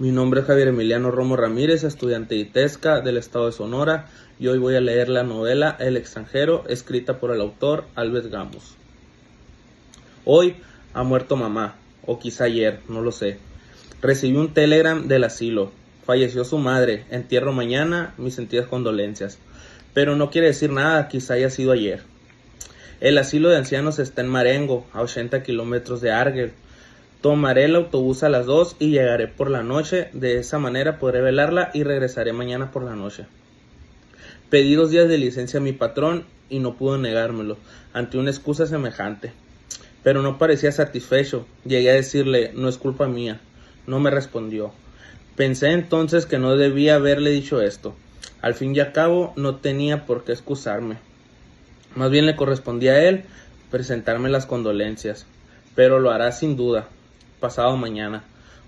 Mi nombre es Javier Emiliano Romo Ramírez, estudiante de ITESCA del estado de Sonora, y hoy voy a leer la novela El extranjero, escrita por el autor Alves Gamos. Hoy ha muerto mamá, o quizá ayer, no lo sé. Recibí un telegram del asilo. Falleció su madre, entierro mañana, mis sentidas condolencias. Pero no quiere decir nada, quizá haya sido ayer. El asilo de ancianos está en Marengo, a 80 kilómetros de Argel. Tomaré el autobús a las 2 y llegaré por la noche, de esa manera podré velarla y regresaré mañana por la noche. Pedí 2 días de licencia a mi patrón y no pudo negármelo, ante una excusa semejante. Pero no parecía satisfecho, llegué a decirle, no es culpa mía, no me respondió. Pensé entonces que no debía haberle dicho esto, al fin y al cabo no tenía por qué excusarme. Más bien le correspondía a él presentarme las condolencias, pero lo hará sin duda, pasado mañana,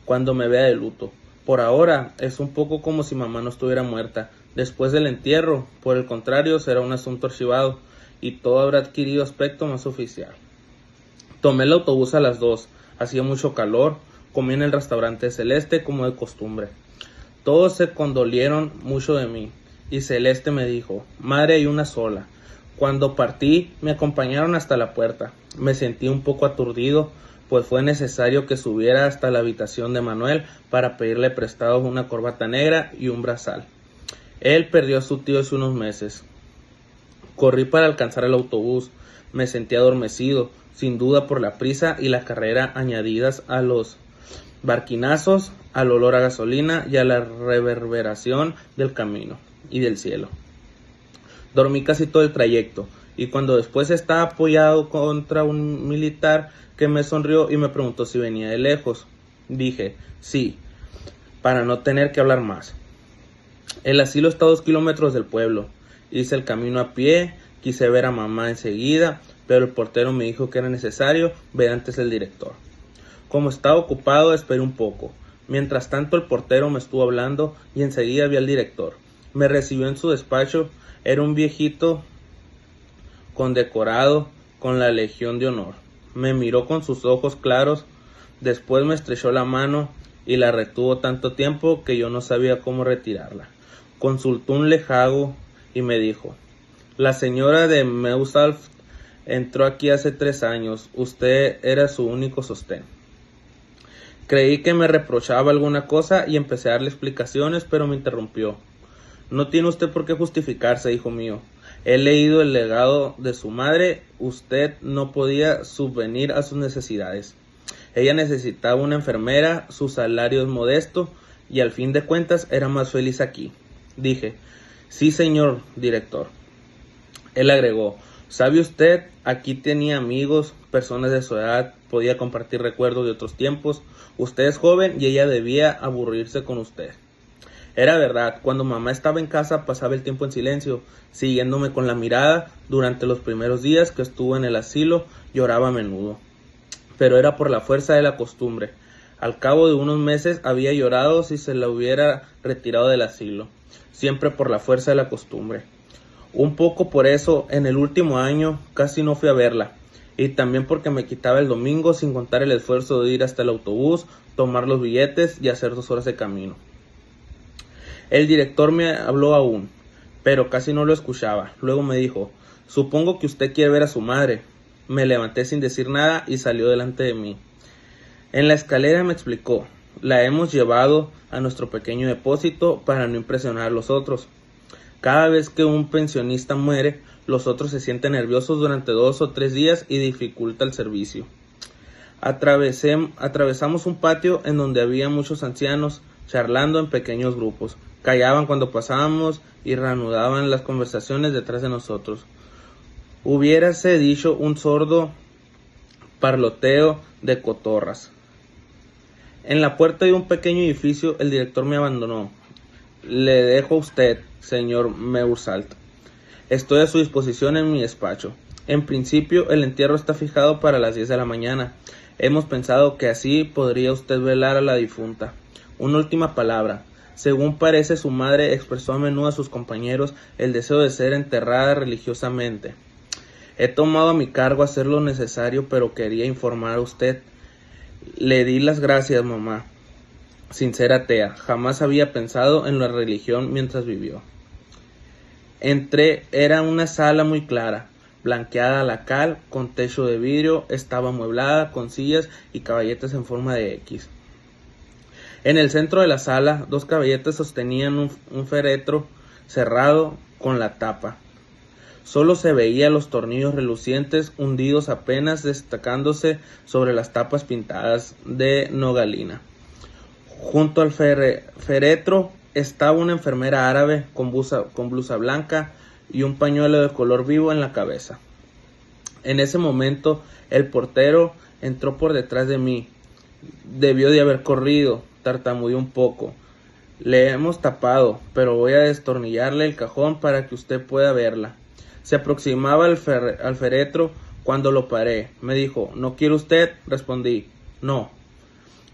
cuando me vea de luto. Por ahora es un poco como si mamá no estuviera muerta. Después del entierro, por el contrario, será un asunto archivado y todo habrá adquirido aspecto más oficial. Tomé el autobús a las 2, hacía mucho calor, comí en el restaurante Celeste como de costumbre. Todos se condolieron mucho de mí y Celeste me dijo, madre hay una sola. Cuando partí me acompañaron hasta la puerta. Me sentí un poco aturdido, pues fue necesario que subiera hasta la habitación de Manuel para pedirle prestado una corbata negra y un brazal. Él perdió a su tío hace unos meses. Corrí para alcanzar el autobús. Me sentí adormecido, sin duda por la prisa y la carrera añadidas a los barquinazos, al olor a gasolina y a la reverberación del camino y del cielo. Dormí casi todo el trayecto y cuando después estaba apoyado contra un militar que me sonrió y me preguntó si venía de lejos, dije sí, para no tener que hablar más. El asilo está a 2 kilómetros del pueblo. Hice el camino a pie, quise ver a mamá enseguida, pero el portero me dijo que era necesario ver antes al director. Como estaba ocupado, esperé un poco. Mientras tanto, el portero me estuvo hablando y enseguida vi al director. Me recibió en su despacho. Era un viejito condecorado con la Legión de Honor. Me miró con sus ojos claros, después me estrechó la mano y la retuvo tanto tiempo que yo no sabía cómo retirarla. Consultó un legajo y me dijo, la señora de Meusalf entró aquí hace 3 años, usted era su único sostén. Creí que me reprochaba alguna cosa y empecé a darle explicaciones, pero me interrumpió. No tiene usted por qué justificarse, hijo mío. He leído el legado de su madre, usted no podía subvenir a sus necesidades. Ella necesitaba una enfermera, su salario es modesto y al fin de cuentas era más feliz aquí. Dije, sí señor director. Él agregó, ¿sabe usted? Aquí tenía amigos, personas de su edad, podía compartir recuerdos de otros tiempos. Usted es joven y ella debía aburrirse con usted. Era verdad, cuando mamá estaba en casa pasaba el tiempo en silencio, siguiéndome con la mirada. Durante los primeros días que estuvo en el asilo lloraba a menudo, pero era por la fuerza de la costumbre. Al cabo de unos meses había llorado si se la hubiera retirado del asilo, siempre por la fuerza de la costumbre. Un poco por eso, en el último año casi no fui a verla, y también porque me quitaba el domingo sin contar el esfuerzo de ir hasta el autobús, tomar los billetes y hacer 2 horas de camino. El director me habló aún, pero casi no lo escuchaba. Luego me dijo, supongo que usted quiere ver a su madre. Me levanté sin decir nada y salió delante de mí. En la escalera me explicó, la hemos llevado a nuestro pequeño depósito para no impresionar a los otros. Cada vez que un pensionista muere, los otros se sienten nerviosos durante 2 o 3 días y dificulta el servicio. Atravesamos un patio en donde había muchos ancianos charlando en pequeños grupos. Callaban cuando pasábamos y reanudaban las conversaciones detrás de nosotros. Hubiérase dicho un sordo parloteo de cotorras. En la puerta de un pequeño edificio el director me abandonó. Le dejo a usted, señor Meursalt. Estoy a su disposición en mi despacho. En principio el entierro está fijado para las 10 de la mañana. Hemos pensado que así podría usted velar a la difunta. Una última palabra. Según parece, su madre expresó a menudo a sus compañeros el deseo de ser enterrada religiosamente. He tomado a mi cargo hacer lo necesario, pero quería informar a usted. Le di las gracias, mamá. sin ser atea. Jamás había pensado en la religión mientras vivió. Entré, era una sala muy clara, blanqueada a la cal, con techo de vidrio, estaba amueblada con sillas y caballetes en forma de X. En el centro de la sala, 2 caballetes sostenían un féretro cerrado con la tapa. Solo se veían los tornillos relucientes hundidos apenas destacándose sobre las tapas pintadas de nogalina. Junto al féretro estaba una enfermera árabe con blusa blanca y un pañuelo de color vivo en la cabeza. En ese momento el portero entró por detrás de mí. Debió de haber corrido, tartamudeó un poco. Le hemos tapado, pero voy a destornillarle el cajón para que usted pueda verla. Se aproximaba al féretro cuando lo paré. Me dijo, ¿no quiere usted? Respondí, no.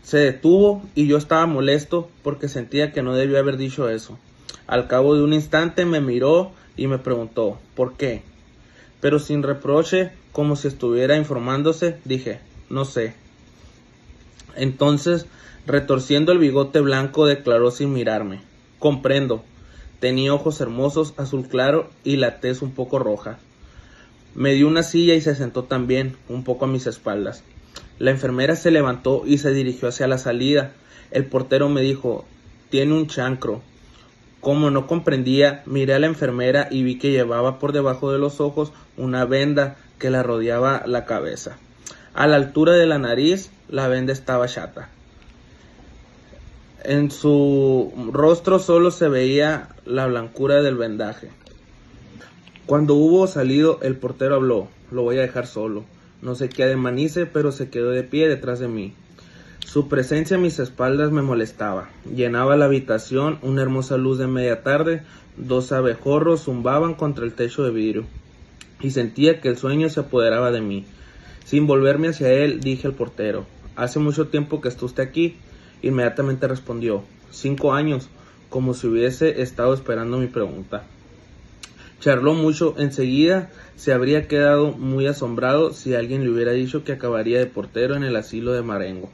Se detuvo y yo estaba molesto porque sentía que no debió haber dicho eso. Al cabo de un instante me miró y me preguntó, ¿por qué? Pero sin reproche, como si estuviera informándose, dije, no sé. Entonces, retorciendo el bigote blanco, declaró sin mirarme, comprendo. Tenía ojos hermosos, azul claro y la tez un poco roja. Me dio una silla y se sentó también, un poco a mis espaldas. La enfermera se levantó y se dirigió hacia la salida. El portero me dijo, tiene un chancro. Como no comprendía, miré a la enfermera y vi que llevaba por debajo de los ojos una venda que la rodeaba la cabeza. A la altura de la nariz, la venda estaba chata. En su rostro solo se veía la blancura del vendaje. Cuando hubo salido, el portero habló, lo voy a dejar solo. No sé qué ademanice, pero se quedó de pie detrás de mí. Su presencia a mis espaldas me molestaba. Llenaba la habitación una hermosa luz de media tarde, 2 abejorros zumbaban contra el techo de vidrio, y sentía que el sueño se apoderaba de mí. Sin volverme hacia él, dije al portero, ¿hace mucho tiempo que está usted aquí? Inmediatamente respondió, 5 años, como si hubiese estado esperando mi pregunta. Charló mucho, enseguida se habría quedado muy asombrado si alguien le hubiera dicho que acabaría de portero en el asilo de Marengo.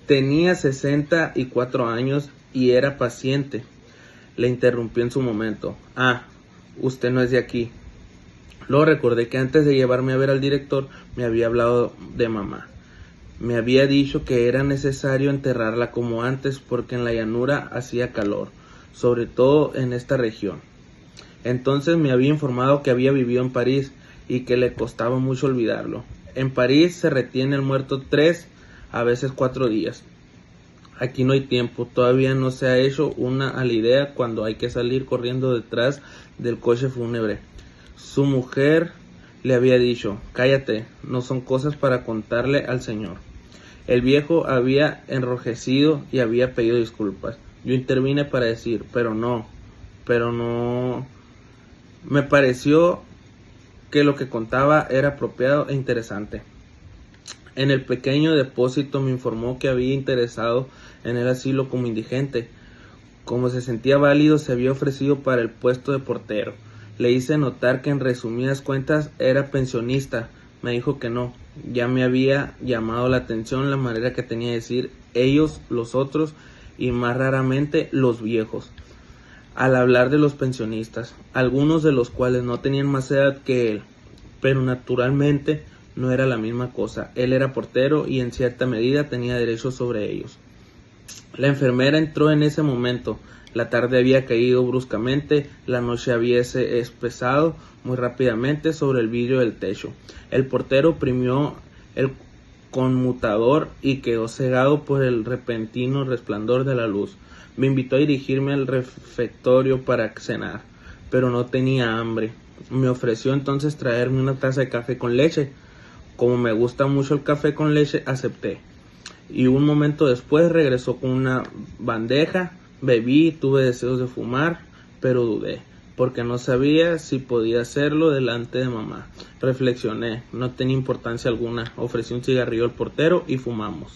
Tenía 64 años y era paciente. Le interrumpió en su momento. Ah, usted no es de aquí. Luego recordé que antes de llevarme a ver al director me había hablado de mamá. Me había dicho que era necesario enterrarla como antes porque en la llanura hacía calor, sobre todo en esta región. Entonces me había informado que había vivido en París y que le costaba mucho olvidarlo. En París se retiene el muerto 3, a veces 4 días. Aquí no hay tiempo, todavía no se ha hecho una a la idea cuando hay que salir corriendo detrás del coche fúnebre. Su mujer le había dicho, cállate, no son cosas para contarle al señor. El viejo había enrojecido y había pedido disculpas. Yo intervine para decir, pero no. Me pareció que lo que contaba era apropiado e interesante. En el pequeño depósito me informó que había interesado en el asilo como indigente. Como se sentía válido, se había ofrecido para el puesto de portero. Le hice notar que en resumidas cuentas era pensionista. Me dijo que no. Ya me había llamado la atención la manera que tenía de decir ellos, los otros y más raramente los viejos. Al hablar de los pensionistas, algunos de los cuales no tenían más edad que él, pero naturalmente no era la misma cosa. Él era portero y en cierta medida tenía derechos sobre ellos. La enfermera entró en ese momento. La tarde había caído bruscamente, la noche había espesado muy rápidamente sobre el vidrio del techo. El portero oprimió el conmutador y quedó cegado por el repentino resplandor de la luz. Me invitó a dirigirme al refectorio para cenar, pero no tenía hambre. Me ofreció entonces traerme una taza de café con leche. Como me gusta mucho el café con leche, acepté. Y un momento después regresó con una bandeja. Bebí, tuve deseos de fumar, pero dudé, porque no sabía si podía hacerlo delante de mamá. Reflexioné, no tenía importancia alguna. Ofrecí un cigarrillo al portero y fumamos.